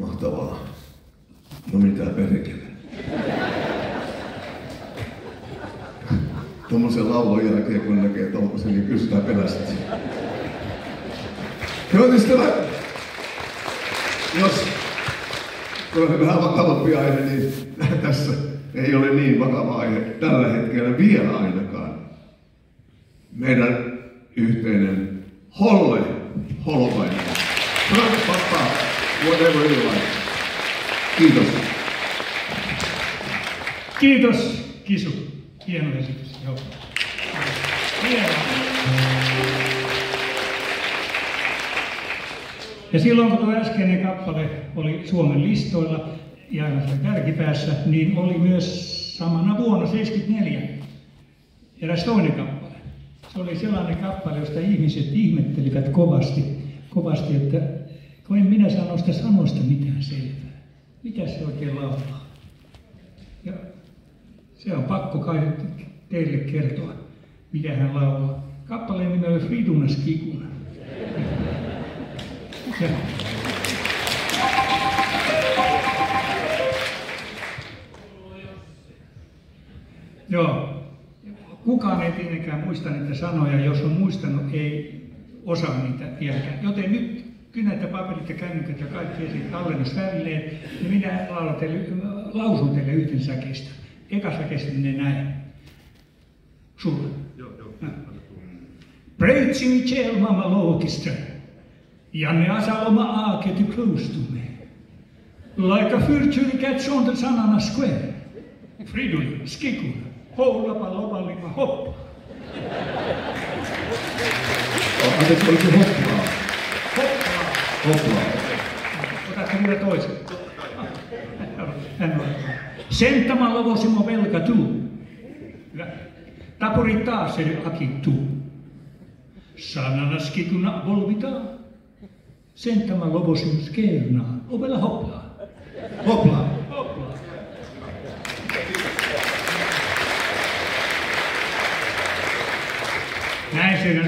Mahtavaa. No mitä perkele. Tuommoisen laulun jälkeen, kun näkee tuollaisen, niin kysytään pelästyä. Hyvät ystävät, jos on vähän vakavampi aihe, niin tässä ei ole niin vakava aihe tällä hetkellä vielä ainakaan. Meidän yhteinen Holle Holopainen. Frank Zappa, whatever you like. Kiitos. Kiitos, Kisu. Hieno esitys. Joo. Ja silloin kun tuo äskeinen kappale oli Suomen listoilla ja kärkipäässä, niin oli myös samana vuonna 1974 eräs toinen kappale. Se oli sellainen kappale, josta ihmiset ihmettelivät kovasti, että kun en minä saa noista sanoista mitään selvää. Mitä se oikein laulaa? Ja se on pakko kai teille kertoa, mitä hän laulaa. Kappaleen nimi oli Friduna Skikuna. Joo. Kukaan ei tietenkään muista niitä sanoja, jos on muistanut, ei osaa niitä vieläkään. Joten nyt kynät ja paperit ja kännykät ja kaikki esiin tallennusvälineet, niin minä lausun teille yhden säkeistä. Eka säkeistä menee näin. Sulla. Joo. Preitsi Michel Mama Lookistra. Janne Asaloma aake too close to me. Like a fyrtjury cats on the Sanana Square. Fridun, Skikun, houlapa lopallima hoppa. Anteeksi, oliko se hoppaa? Hoppaa. Otatko vielä toisen? Senttämä lovosimo velka tuu. Tapuri taas eri akittuu. Sanana Skikuna volvitaan. Senttämä lovosimo skeernaa. Ovella hoplaa. Hoppaa. Näin sen on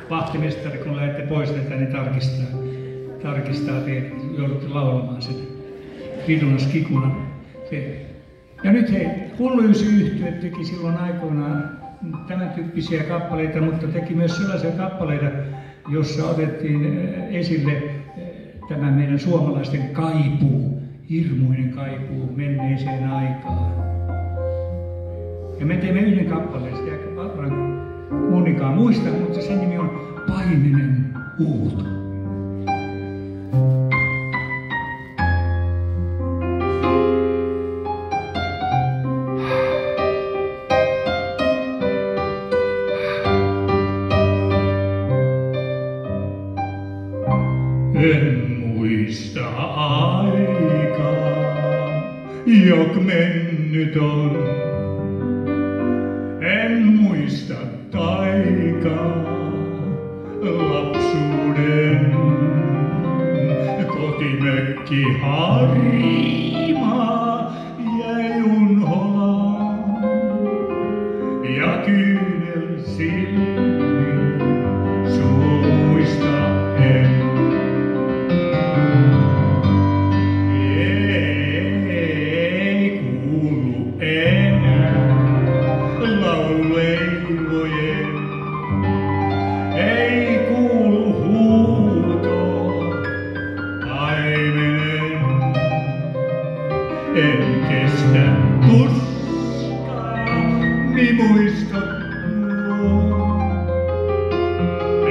vahtimestari, kun lähdette pois tätä, niin tarkistaa te joudutte laulamaan sen Friduna Skikuna. Ja nyt hei, Hulluys-yhtye teki silloin aikoinaan tämän tyyppisiä kappaleita, mutta teki myös sellaisia kappaleita, jossa otettiin esille tämä meidän suomalaisten kaipuu, hirmuinen kaipuu menneeseen aikaan. Ja me teemme yhden kappaleen, sitä varmaan monikaan muista, mutta sen nimi on Paimenen huuto. En muista aikaa, jok mennyt on. En muista taikaa, lapsuuden kotimökki Harrimaa jäi unholaan ja kyynel silmin muista en. Ei kuulu enää lauleivojen, ei kuulu huuto paimenen. En kestä tuskaa, ni muista tuo.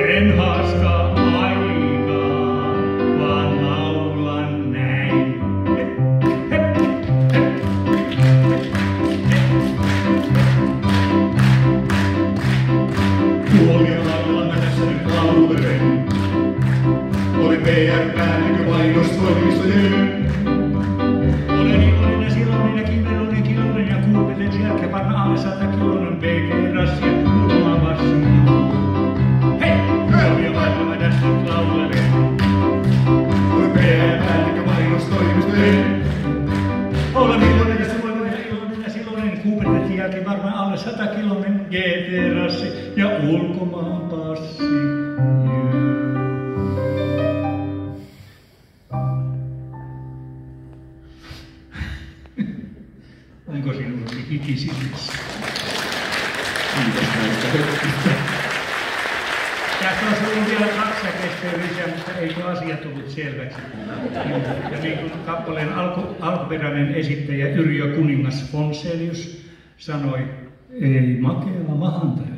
En haaskaa aikaa, vaan laulan näin. Kuolialalla mä tässä nyt laulelen. Olin PR-päällikö mainostoimistojen. Olen iloinen ja silloin ja kiveloinen kiloinen ja kuuntelen sieltä panna alle 100 kiloinen PG-rassia muutamaan vassin. Hei! Kuolialalla mä tässä nyt laulelen. Olin PR-päällikö mainostoimistojen. Olen iloinen ja silloin kuuntelen sieltä varmaan alle 100 kiloinen GT-rassi ja ulkomaan passi. onko sinulla hiki silmissä? Kiitos näistä hetkistä. Tästä on ollut vielä kaksakestoja lisää, mutta eikö asia tullut selväksi. Ja niin kuin kappaleen alkuperäinen esittäjä Yrjö Kuningas Fonselius sanoi, ei makeaa mahan täydeltä.